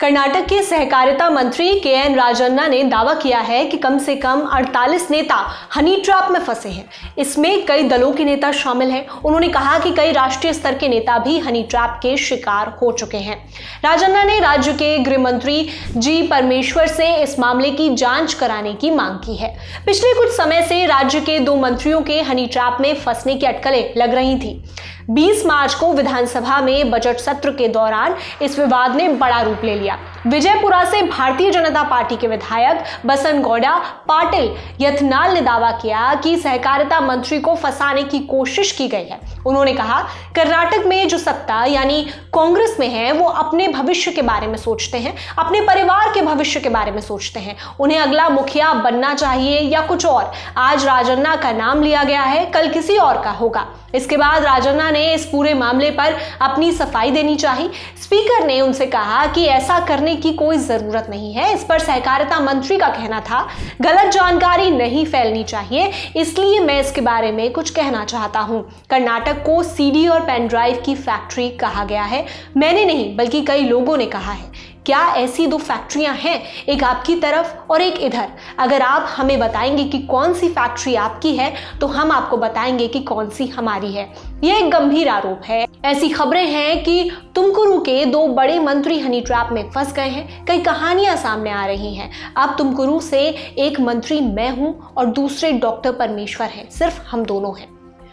कर्नाटक के सहकारिता मंत्री के.एन. राजन्ना ने दावा किया है कि कम से कम 48 नेता हनी ट्रैप में फंसे हैं। इसमें कई दलों के नेता शामिल हैं। उन्होंने कहा कि कई राष्ट्रीय स्तर के नेता भी हनी ट्रैप के शिकार हो चुके हैं। राजन्ना ने राज्य के गृह मंत्री जी परमेश्वर से इस मामले की जांच कराने की मांग की है। पिछले कुछ समय से राज्य के 2 मंत्रियों के हनी ट्रैप में फंसने की अटकलें लग रही थी। 20 मार्च को विधानसभा में बजट सत्र के दौरान इस विवाद ने बड़ा रूप ले लिया। विजयपुरा से भारतीय जनता पार्टी के विधायक बसनगौड़ा पाटिल यथनाल ने दावा किया कि सहकारिता मंत्री को फंसाने की कोशिश की गई है। उन्होंने कहा, कर्नाटक में जो सत्ता यानी कांग्रेस में है वो अपने भविष्य के बारे में सोचते हैं, अपने परिवार के भविष्य के बारे में सोचते हैं। उन्हें अगला मुखिया बनना चाहिए या कुछ और। आज राजन्ना का नाम लिया गया है, कल किसी और का होगा। इसके बाद राजन्ना ने इस पूरे मामले पर अपनी सफाई देनी चाहिए। स्पीकर ने उनसे कहा कि ऐसा करने की कोई जरूरत नहीं है। इस पर सहकारिता मंत्री का कहना था, गलत जानकारी नहीं फैलनी चाहिए, इसलिए मैं इसके बारे में कुछ कहना चाहता हूं। कर्नाटक को सीडी और पेन ड्राइव की फैक्ट्री कहा गया है। मैंने नहीं बल्कि कई लोगों ने कहा है। क्या ऐसी 2 फैक्ट्रियां हैं, एक आपकी तरफ और एक इधर? अगर आप हमें बताएंगे कि कौन सी फैक्ट्री आपकी है तो हम आपको बताएंगे कि कौन सी हमारी है। यह एक गंभीर आरोप है। ऐसी खबरें हैं कि तुमकुरू के 2 बड़े मंत्री हनी ट्रैप में फंस गए हैं। कई कहानियां सामने आ रही हैं। अब तुमकुरू से एक मंत्री मैं हूं और दूसरे डॉक्टर परमेश्वर हैं। सिर्फ हम दोनों हैं।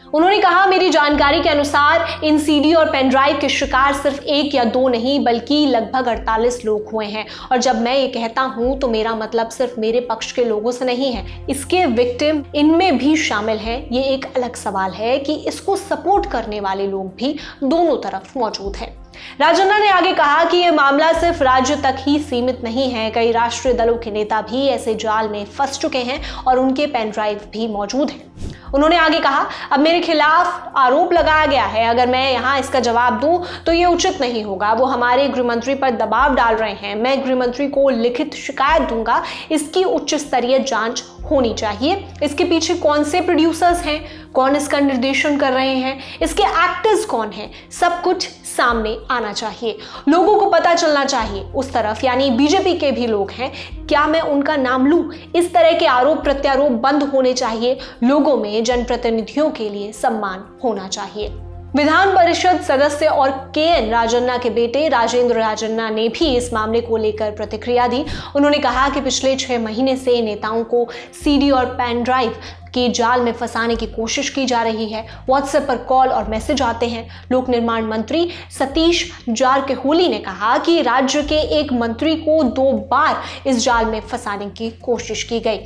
उन्होंने कहा, मेरी जानकारी के अनुसार इन सीडी और पेन ड्राइव के शिकार सिर्फ 1 या 2 नहीं बल्कि लगभग 48 लोग हुए हैं। और जब मैं ये कहता हूं तो मेरा मतलब सिर्फ मेरे पक्ष के लोगों से नहीं है। इसके विक्टिम इनमें भी शामिल हैं। ये एक अलग सवाल है कि इसको सपोर्ट करने वाले लोग भी दोनों तरफ मौजूद हैं। राजन्ना ने आगे कहा कि यह मामला सिर्फ राज्य तक ही सीमित नहीं है। कई राष्ट्रीय दलों के नेता भी ऐसे जाल में फंस चुके हैं और उनके पेन ड्राइव भी मौजूद हैं। उन्होंने आगे कहा, अब मेरे खिलाफ आरोप लगाया गया है। अगर मैं यहाँ इसका जवाब दूं तो ये उचित नहीं होगा। वो हमारे गृहमंत्री पर दबाव डाल रहे हैं। मैं गृहमंत्री को लिखित शिकायत दूंगा। इसकी उच्च स्तरीय जांच होनी चाहिए। इसके पीछे कौन से प्रोड्यूसर्स हैं, कौन इसका निर्देशन कर रहे हैं, इसके एक्टर्स कौन हैं, सब कुछ सामने आना चाहिए। लोगों को पता चलना चाहिए। उस तरफ यानी बीजेपी के भी लोग हैं, क्या मैं उनका नाम लूं? इस तरह के आरोप प्रत्यारोप बंद होने चाहिए। लोगों में जनप्रतिनिधियों के लिए सम्मान होना चाहिए। विधान परिषद सदस्य और के.एन. राजन्ना के बेटे राजेंद्र राजन्ना ने भी इस मामले को लेकर प्रतिक्रिया दी। उन्होंने कहा कि पिछले 6 महीने से नेताओं को सीडी और पेन ड्राइव के जाल में फंसाने की कोशिश की जा रही है। व्हाट्सएप पर कॉल और मैसेज आते हैं। लोक निर्माण मंत्री सतीश जारकिहोली ने कहा कि राज्य के एक मंत्री को 2 बार इस जाल में फंसाने की कोशिश की गई।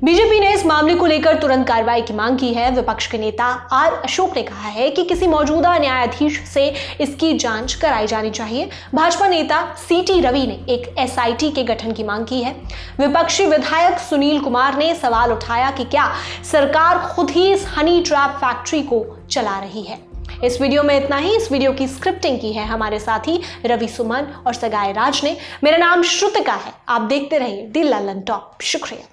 बीजेपी ने इस मामले को लेकर तुरंत कार्रवाई की मांग की है। विपक्ष के नेता आर अशोक ने कहा है कि किसी मौजूदा न्यायाधीश से इसकी जांच कराई जानी चाहिए। भाजपा नेता सीटी रवि ने एक एसआईटी के गठन की मांग की है। विपक्षी विधायक सुनील कुमार ने सवाल उठाया कि क्या सरकार खुद ही इस हनी ट्रैप फैक्ट्री को चला रही है। इस वीडियो में इतना ही। इस वीडियो की स्क्रिप्टिंग की है हमारे साथी रवि सुमन और सगाई राज ने। मेरा नाम श्रुतिका है। आप देखते रहिए द ललन टॉप। शुक्रिया।